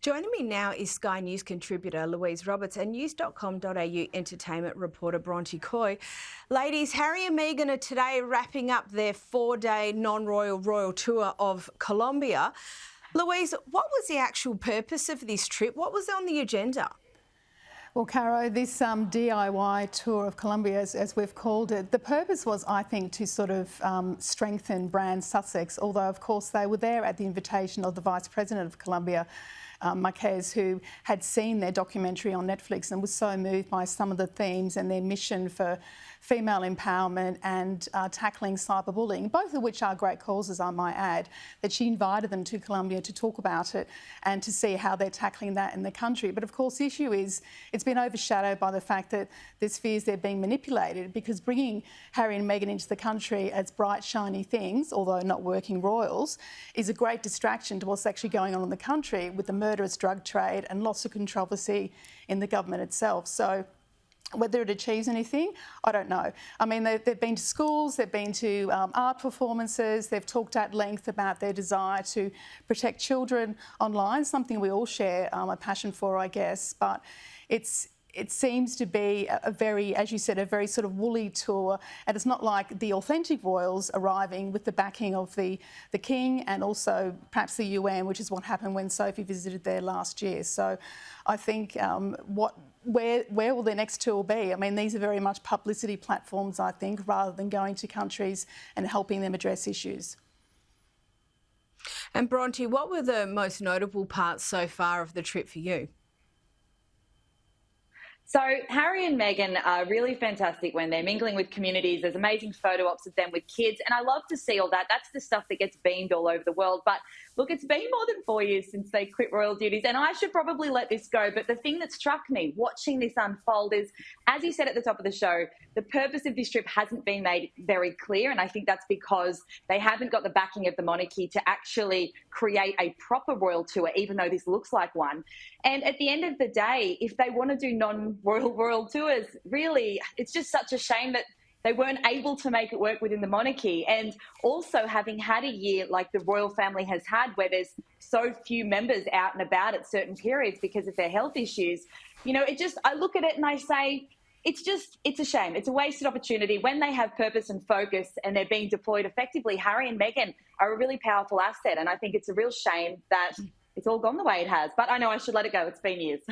Joining me now is Sky News contributor Louise Roberts and news.com.au entertainment reporter Bronte Coy. Ladies, Harry and Meghan are today wrapping up their 4-day non-royal royal tour of Colombia. Louise, what was the actual purpose of this trip? What was on the agenda? Well, Caro, this DIY tour of Colombia, as we've called it, the purpose was, I think, to sort of strengthen brand Sussex, although, of course, they were there at the invitation of the Vice President of Colombia, Marquez, who had seen their documentary on Netflix and was so moved by some of the themes and their mission for female empowerment and tackling cyberbullying, both of which are great causes, I might add, that she invited them to Colombia to talk about it and to see how they're tackling that in the country. But of course, the issue is it's been overshadowed by the fact that there's fears they're being manipulated, because bringing Harry and Meghan into the country as bright, shiny things, although not working royals, is a great distraction to what's actually going on in the country with the murderous drug trade and lots of controversy in the government itself. So whether it achieves anything, I don't know. I mean, they've been to schools, they've been to art performances, they've talked at length about their desire to protect children online, something we all share a passion for, I guess. But it seems to be a very, as you said, a very sort of woolly tour, and it's not like the authentic royals arriving with the backing of the King and also perhaps the UN, which is what happened when Sophie visited there last year. So I think where will their next tour be? I mean, these are very much publicity platforms, I think, rather than going to countries and helping them address issues. And Bronte, what were the most notable parts so far of the trip for you? So Harry and Meghan are really fantastic when they're mingling with communities. There's amazing photo ops of them with kids, and I love to see all that. That's the stuff that gets beamed all over the world. But look, it's been more than 4 years since they quit royal duties, and I should probably let this go. But the thing that struck me watching this unfold is, as you said at the top of the show, the purpose of this trip hasn't been made very clear, and I think that's because they haven't got the backing of the monarchy to actually create a proper royal tour, even though this looks like one. And at the end of the day, if they want to do non-royal royal tours, really, it's just such a shame that they weren't able to make it work within the monarchy. And also having had a year like the royal family has had, where there's so few members out and about at certain periods because of their health issues, you know, I look at it and I say, it's a shame. It's a wasted opportunity. When they have purpose and focus and they're being deployed effectively, Harry and Meghan are a really powerful asset. And I think it's a real shame that it's all gone the way it has. But I know I should let it go. It's been years.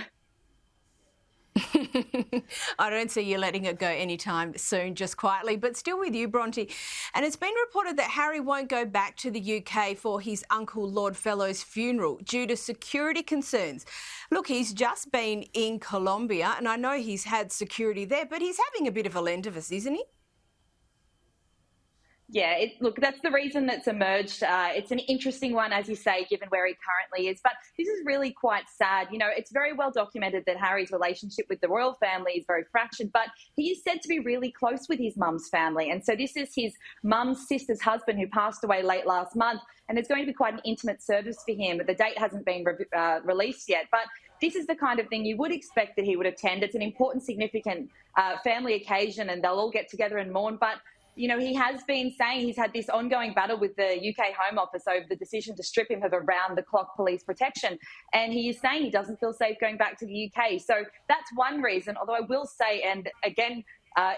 I don't see you letting it go anytime soon, just quietly, but still with you, Bronte. And it's been reported that Harry won't go back to the UK for his uncle Lord Fellow's funeral due to security concerns. Look, he's just been in Colombia, and I know he's had security there, but he's having a bit of a lend-of-us, isn't he? Yeah, look, that's the reason that's emerged. It's an interesting one, as you say, given where he currently is. But this is really quite sad. You know, it's very well documented that Harry's relationship with the royal family is very fractured, but he is said to be really close with his mum's family. And so this is his mum's sister's husband who passed away late last month. And there's going to be quite an intimate service for him. The date hasn't been released yet. But this is the kind of thing you would expect that he would attend. It's an important, significant family occasion, and they'll all get together and mourn. But you know, he has been saying he's had this ongoing battle with the UK Home Office over the decision to strip him of around-the-clock police protection. And he is saying he doesn't feel safe going back to the UK. So that's one reason, although I will say, and again,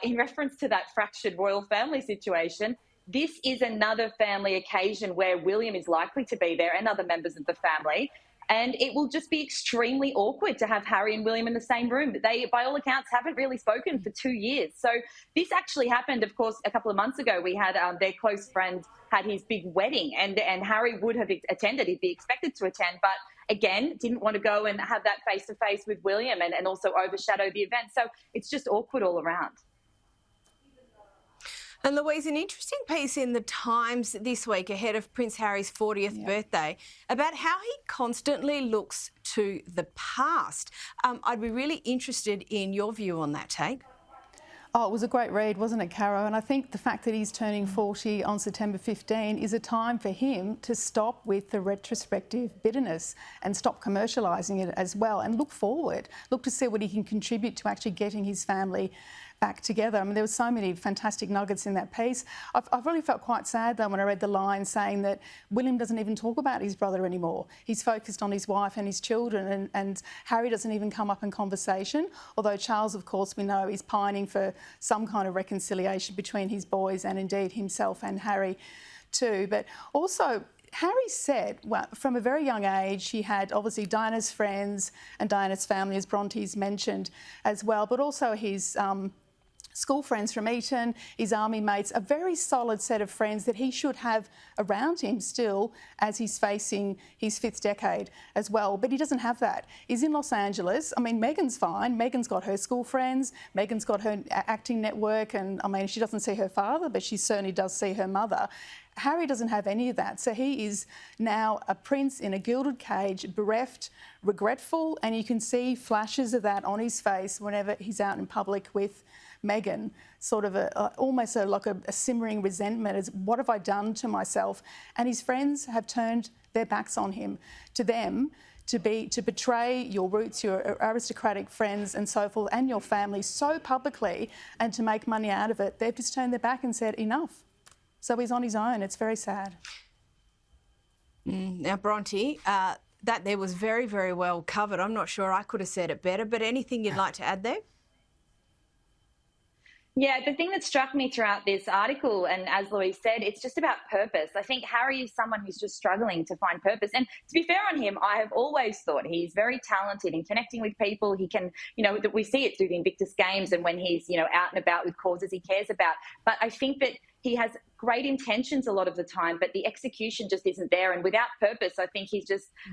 in reference to that fractured royal family situation, this is another family occasion where William is likely to be there and other members of the family. And it will just be extremely awkward to have Harry and William in the same room. They, by all accounts, haven't really spoken for 2 years. So this actually happened, of course, a couple of months ago. We had their close friend had his big wedding, and Harry would have attended. He'd be expected to attend, but again, didn't want to go and have that face-to-face with William and also overshadow the event. So it's just awkward all around. And Louise, an interesting piece in the Times this week ahead of Prince Harry's 40th birthday about how he constantly looks to the past. I'd be really interested in your view on that take. Oh, it was a great read, wasn't it, Caro? And I think the fact that he's turning 40 on September 15 is a time for him to stop with the retrospective bitterness and stop commercialising it as well and look forward, look to see what he can contribute to actually getting his family back together. I mean, there were so many fantastic nuggets in that piece. I've really felt quite sad, though, when I read the line saying that William doesn't even talk about his brother anymore. He's focused on his wife and his children, and Harry doesn't even come up in conversation, although Charles, of course, we know is pining for some kind of reconciliation between his boys and indeed himself and Harry too. But also, Harry said, well, from a very young age, he had obviously Diana's friends and Diana's family, as Bronte's mentioned as well, but also his school friends from Eton, his army mates, a very solid set of friends that he should have around him still as he's facing his 5th decade as well. But he doesn't have that. He's in Los Angeles. I mean, Meghan's fine. Meghan's got her school friends. Meghan's got her acting network. And I mean, she doesn't see her father, but she certainly does see her mother. Harry doesn't have any of that. So he is now a prince in a gilded cage, bereft, regretful, and you can see flashes of that on his face whenever he's out in public with Meghan, sort of almost like a simmering resentment as what have I done to myself? And his friends have turned their backs on him. To them, to betray your roots, your aristocratic friends and so forth, and your family so publicly, and to make money out of it, they've just turned their back and said enough. So he's on his own. It's very sad. Now, Bronte, that there was very, very well covered. I'm not sure I could have said it better, but anything you'd like to add there? Yeah, the thing that struck me throughout this article, and as Louise said, it's just about purpose. I think Harry is someone who's just struggling to find purpose. And to be fair on him, I have always thought he's very talented in connecting with people. He can, we see it through the Invictus Games and when he's, out and about with causes he cares about. But I think that he has great intentions a lot of the time, but the execution just isn't there. And without purpose, I think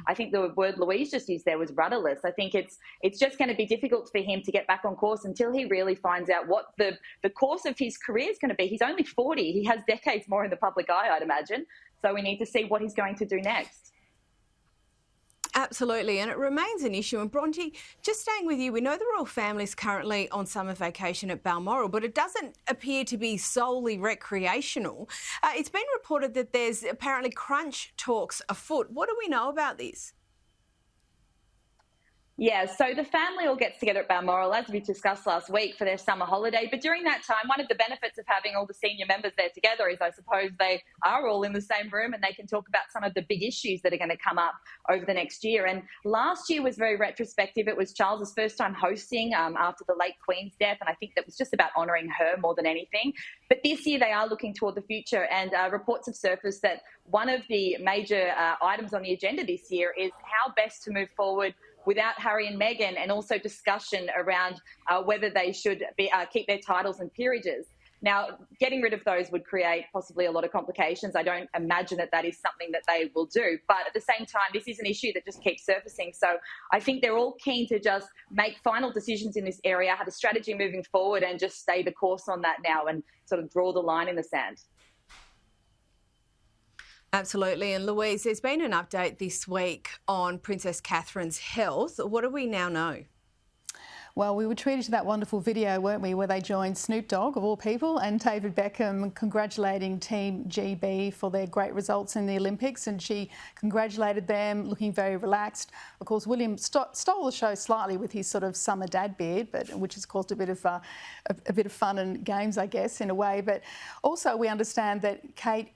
I think the word Louise just used there was rudderless. I think it's just going to be difficult for him to get back on course until he really finds out what the course of his career is going to be. He's only 40. He has decades more in the public eye, I'd imagine. So we need to see what he's going to do next. Absolutely, and it remains an issue. And Bronte, just staying with you, we know the royal family's currently on summer vacation at Balmoral, but it doesn't appear to be solely recreational. It's been reported that there's apparently crunch talks afoot. What do we know about this? Yeah, so the family all gets together at Balmoral, as we discussed last week, for their summer holiday. But during that time, one of the benefits of having all the senior members there together is I suppose they are all in the same room and they can talk about some of the big issues that are going to come up over the next year. And last year was very retrospective. It was Charles's first time hosting after the late Queen's death, and I think that was just about honouring her more than anything. But this year they are looking toward the future, and reports have surfaced that one of the major items on the agenda this year is how best to move forward without Harry and Meghan, and also discussion around whether they should keep their titles and peerages. Now, getting rid of those would create possibly a lot of complications. I don't imagine that is something that they will do. But at the same time, this is an issue that just keeps surfacing. So I think they're all keen to just make final decisions in this area, have a strategy moving forward, and just stay the course on that now and sort of draw the line in the sand. Absolutely. And Louise, there's been an update this week on Princess Catherine's health. What do we now know? Well, we were treated to that wonderful video, weren't we, where they joined Snoop Dogg, of all people, and David Beckham congratulating Team GB for their great results in the Olympics, and she congratulated them, looking very relaxed. Of course, William stole the show slightly with his sort of summer dad beard, which has caused a bit of fun and games, I guess, in a way. But also we understand that Kate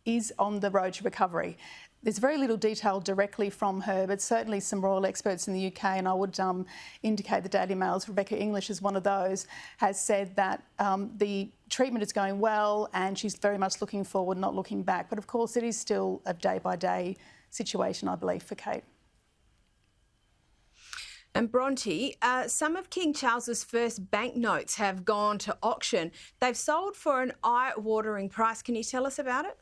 is on the road to recovery. There's very little detail directly from her, but certainly some royal experts in the UK, and I would indicate the Daily Mail's Rebecca English is one of those, has said that the treatment is going well and she's very much looking forward, not looking back. But of course, it is still a day-by-day situation, I believe, for Kate. And Bronte, some of King Charles's first banknotes have gone to auction. They've sold for an eye-watering price. Can you tell us about it?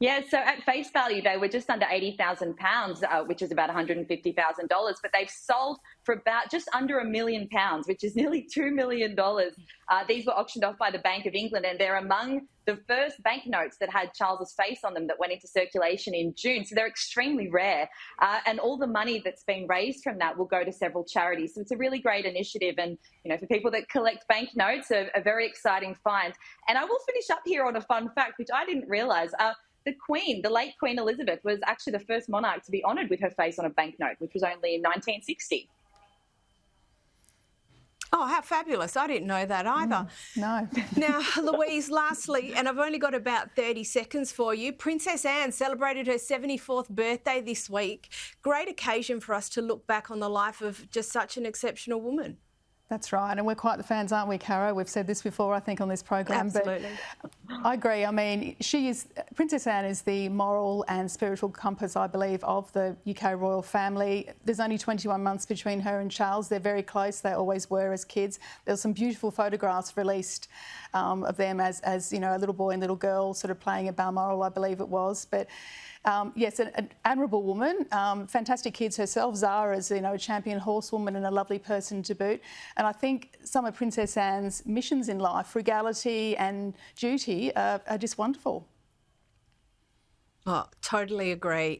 Yeah, so at face value, they were just under £80,000, which is about $150,000, but they've sold for about just under £1 million, which is nearly $2 million. These were auctioned off by the Bank of England, and they're among the first banknotes that had Charles's face on them that went into circulation in June. So they're extremely rare. And all the money that's been raised from that will go to several charities. So it's a really great initiative. And, for people that collect banknotes, a very exciting find. And I will finish up here on a fun fact, which I didn't realise. The Queen, the late Queen Elizabeth, was actually the first monarch to be honoured with her face on a banknote, which was only in 1960. Oh, how fabulous. I didn't know that either. No. Now, Louise, lastly, and I've only got about 30 seconds for you, Princess Anne celebrated her 74th birthday this week. Great occasion for us to look back on the life of just such an exceptional woman. That's right, and we're quite the fans, aren't we, Caro? We've said this before, I think, on this program. Absolutely. But I agree. I mean, Princess Anne is the moral and spiritual compass, I believe, of the UK royal family. There's only 21 months between her and Charles. They're very close. They always were as kids. There were some beautiful photographs released of them as you know, a little boy and little girl sort of playing at Balmoral, I believe it was. But yes, an admirable woman, fantastic kids herself. Zara's, you know, a champion horsewoman and a lovely person to boot. And I think some of Princess Anne's missions in life, frugality and duty, are just wonderful. Oh, totally agree.